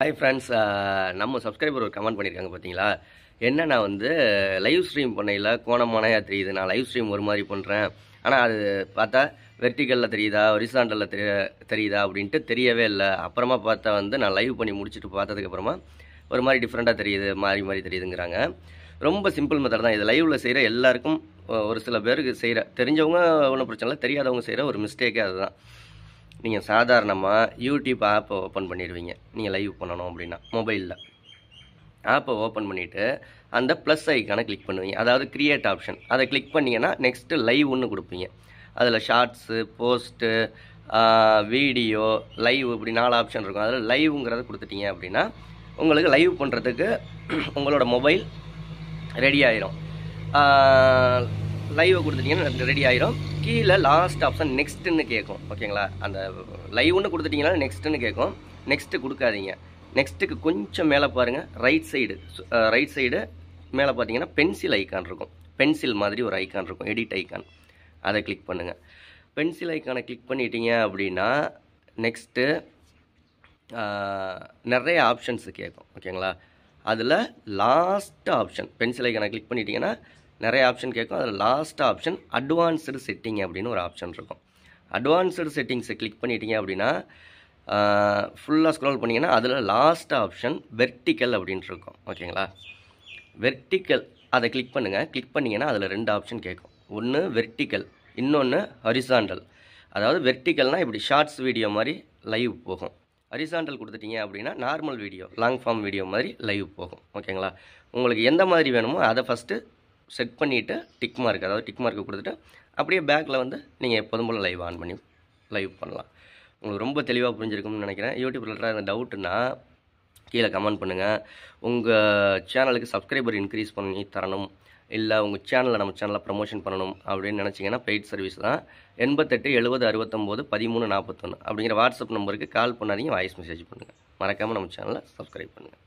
Hi friends, நம்ம subscriber ஒரு comment பண்ணியிருக்காங்க பார்த்தீங்களா? என்ன நான் வந்து லைவ் ஸ்ட்ரீம் பண்ணையில் கோணமானையாக தெரியுது. நான் லைவ் ஸ்ட்ரீம் ஒரு மாதிரி பண்ணுறேன், ஆனால் அது பார்த்தா வெர்டிக்கலில் தெரியுதா, ஹொரிசாண்டலில் தெரியுதா அப்படின்ட்டு தெரியவே இல்லை. அப்புறமா பார்த்தா வந்து நான் லைவ் பண்ணி முடிச்சுட்டு பார்த்ததுக்கப்புறமா ஒரு மாதிரி டிஃப்ரெண்ட்டாக தெரியுது, மாறி மாறி தெரியுதுங்கிறாங்க. ரொம்ப சிம்பிள் மெத்தட் தான் இது. லைவில் செய்கிற எல்லாருக்கும் ஒரு சில பேருக்கு செய்கிற தெரிஞ்சவங்க ஒன்றும் பிரச்சனை இல்லை, தெரியாதவங்க செய்கிற ஒரு மிஸ்டேக்கே அதுதான். நீங்கள் சாதாரணமாக யூடியூப் ஆப்பை ஓப்பன் பண்ணிடுவீங்க. நீங்கள் லைவ் பண்ணணும் அப்படின்னா மொபைலில் ஆப்பை ஓப்பன் பண்ணிவிட்டு அந்த ப்ளஸ் ஐக்கானை கிளிக் பண்ணுவீங்க. அதாவது கிரியேட் ஆப்ஷன், அதை கிளிக் பண்ணிங்கன்னா நெக்ஸ்ட்டு லைவ்னு கொடுப்பீங்க. அதில் ஷார்ட்ஸு, போஸ்ட்டு, வீடியோ, லைவ் இப்படி 4 ஆப்ஷன் இருக்கும். அதில் லைவுங்கிறத கொடுத்துட்டீங்க அப்படின்னா உங்களுக்கு லைவ் பண்ணுறதுக்கு உங்களோட மொபைல் ரெடி ஆயிரும். லைவை கொடுத்துட்டிங்கன்னா ரெடி ஆயிரும். கீழே லாஸ்ட் ஆப்ஷன் நெக்ஸ்ட்டுன்னு கேட்கும். ஓகேங்களா? அந்த லைவ்னு கொடுத்துட்டிங்கன்னா நெக்ஸ்ட்டுன்னு கேட்கும். நெக்ஸ்ட்டு கொடுக்காதீங்க. நெக்ஸ்ட்டுக்கு கொஞ்சம் மேலே பாருங்கள், ரைட் சைடு மேலே பார்த்தீங்கன்னா பென்சில் ஐக்கான் இருக்கும். பென்சில் மாதிரி ஒரு ஐக்கான் இருக்கும், எடிட் ஐக்கான். அதை கிளிக் பண்ணுங்கள். பென்சில் ஐக்கானை கிளிக் பண்ணிட்டீங்க அப்படின்னா நெக்ஸ்ட்டு நிறைய ஆப்ஷன்ஸு கேட்கும். ஓகேங்களா? அதில் லாஸ்ட் ஆப்ஷன் பென்சில் ஐக்கானை கிளிக் பண்ணிட்டீங்கன்னா நிறைய ஆப்ஷன் கேட்கும். அதில் லாஸ்ட் ஆப்ஷன் அட்வான்ஸ்டு செட்டிங் அப்படின்னு ஒரு ஆப்ஷன் இருக்கும். அட்வான்ஸ்டு செட்டிங்ஸை கிளிக் பண்ணிட்டீங்க அப்படின்னா ஃபுல்லாக ஸ்க்ரோல் பண்ணிங்கன்னா அதில் லாஸ்ட் ஆப்ஷன் வெர்டிக்கல் அப்படின்ட்டு இருக்கும். ஓகேங்களா? வெர்டிக்கல் அதை கிளிக் பண்ணுங்கள். கிளிக் பண்ணிங்கன்னா அதில் 2 ஆப்ஷன் கேட்கும். ஒன்று வெர்டிக்கல், இன்னொன்று ஹரிசாண்டல். அதாவது வெர்டிக்கல்னால் இப்படி ஷார்ட்ஸ் வீடியோ மாதிரி லைவ் போகும். ஹரிசாண்டல் கொடுத்துட்டீங்க அப்படின்னா normal video, long form video மாதிரி லைவ் போகும். ஓகேங்களா? உங்களுக்கு எந்த மாதிரி வேணுமோ அதை ஃபஸ்ட்டு செட் பண்ணிவிட்டு டிக் மார்க், அதாவது டிக் மார்க்கு கொடுத்துட்டு அப்படியே பேக்கில் வந்து நீங்கள் எப்போதும் போல் லைவ் ஆன் பண்ணி லைவ் பண்ணலாம். உங்களுக்கு ரொம்ப தெளிவாக புரிஞ்சிருக்கும்னு நினைக்கிறேன். யூடியூப் ரிலேட்டடாக இந்த டவுட்டுன்னா கீழே கமெண்ட் பண்ணுங்கள். உங்கள் சேனலுக்கு சப்ஸ்கிரைபர் இன்க்ரீஸ் பண்ணி தரணும், இல்லை உங்கள் சேனலில் நம்ம சேனலில் ப்ரமோஷன் பண்ணணும் அப்படின்னு நினச்சிங்கன்னா பெய்ட் சர்வீஸ் தான். 88 70 69 13 41 அப்படிங்கிற வாட்ஸ்அப் நம்பருக்கு கால் பண்ணாதீங்க, வாய்ஸ் மெசேஜ் பண்ணுங்கள். மறக்காமல் நம்ம சேனலை சப்ஸ்கிரைப் பண்ணுங்கள்.